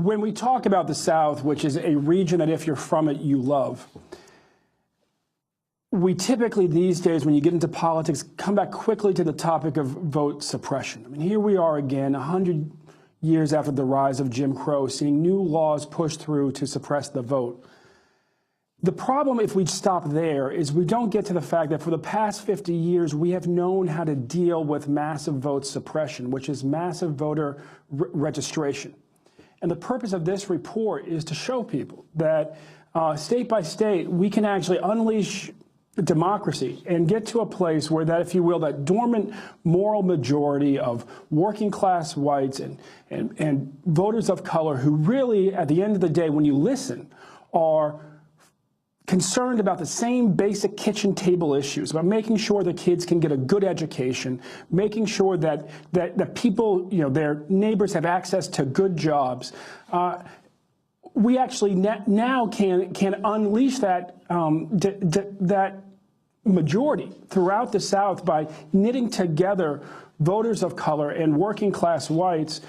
when we talk about the South, which is a region that if you're from it, you love, we typically these days, when you get into politics, come back quickly to the topic of vote suppression. I mean, here we are again, 100 years after the rise of Jim Crow, seeing new laws pushed through to suppress the vote. The problem, if we stop there, is we don't get to the fact that for the past 50 years, we have known how to deal with massive vote suppression, which is massive voter registration. And the purpose of this report is to show people that state by state, we can actually unleash democracy and get to a place where that, if you will, that dormant moral majority of working class whites and voters of color who really, at the end of the day, when you listen, are concerned about the same basic kitchen table issues, about making sure the kids can get a good education, making sure that people, their neighbors have access to good jobs. We actually now can unleash that that majority throughout the South by knitting together voters of color and working class whites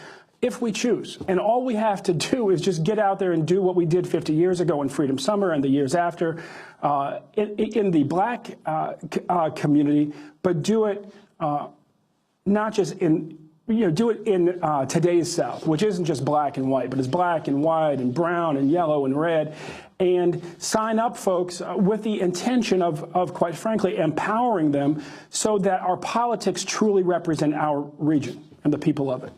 if we choose. And all we have to do is just get out there and do what we did 50 years ago in Freedom Summer and the years after in the black community, but do it not just in do it in today's South, which isn't just black and white, but is black and white and brown and yellow and red, and sign up folks with the intention of, quite frankly, empowering them so that our politics truly represent our region and the people of it.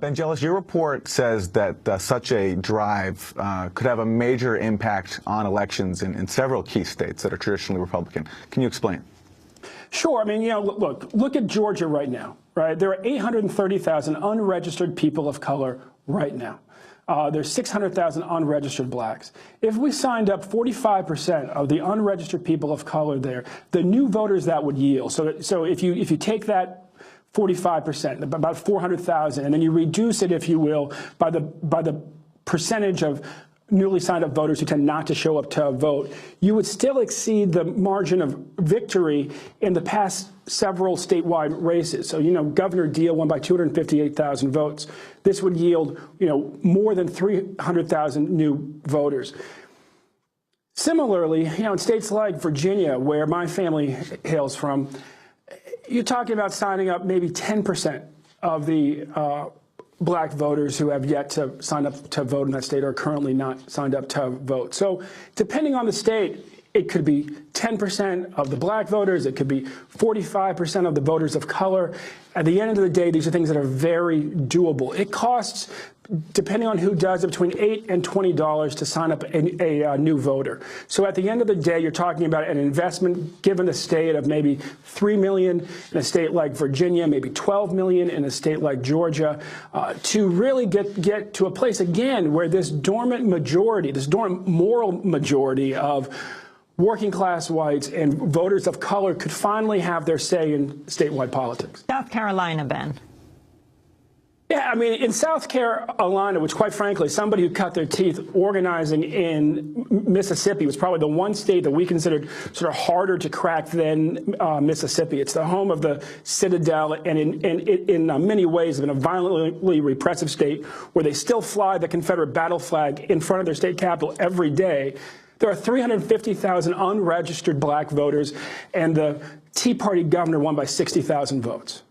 Ben Jealous, your report says that such a drive could have a major impact on elections in several key states that are traditionally Republican. Can you explain? Sure. I mean, look at Georgia right now, right? There are 830,000 unregistered people of color right now. There's 600,000 unregistered blacks. If we signed up 45% of the unregistered people of color there, the new voters that would yield. So if you take that 45%, about 400,000, and then you reduce it, if you will, by the percentage of newly signed up voters who tend not to show up to vote, you would still exceed the margin of victory in the past several statewide races. So, Governor Deal won by 258,000 votes. This would yield, more than 300,000 new voters. Similarly, in states like Virginia, where my family hails from, you're talking about signing up maybe 10% of the black voters who have yet to sign up to vote in that state or currently not signed up to vote. So depending on the state, it could be 10% of the black voters. It could be 45% of the voters of color. At the end of the day, these are things that are very doable. It costs, depending on who does it, between $8 and $20 to sign up a new voter. So at the end of the day, you're talking about an investment given the state of maybe $3 million in a state like Virginia, maybe $12 million in a state like Georgia, to really get to a place again where this dormant majority, this dormant moral majority of working class whites and voters of color could finally have their say in statewide politics. South Carolina, Ben. Yeah, I mean, in South Carolina, which quite frankly, somebody who cut their teeth organizing in Mississippi was probably the one state that we considered sort of harder to crack than Mississippi. It's the home of the Citadel, and in many ways, been a violently repressive state where they still fly the Confederate battle flag in front of their state capitol every day. There are 350,000 unregistered black voters, and the Tea Party governor won by 60,000 votes.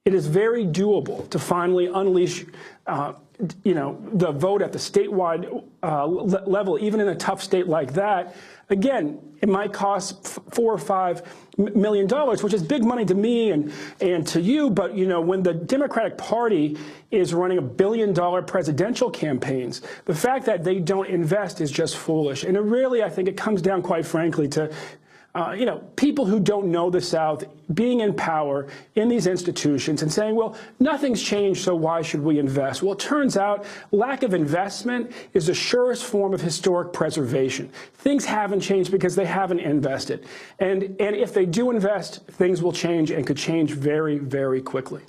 It is very doable to finally unleash, the vote at the statewide level, even in a tough state like that. Again, it might cost $4 or $5 million, which is big money to me and to you. But, when the Democratic Party is running $1 billion presidential campaigns, the fact that they don't invest is just foolish. And it really, I think it comes down, quite frankly, to people who don't know the South being in power in these institutions and saying, well, nothing's changed, so why should we invest? Well, it turns out lack of investment is the surest form of historic preservation. Things haven't changed because they haven't invested. And if they do invest, things will change and could change very, very quickly.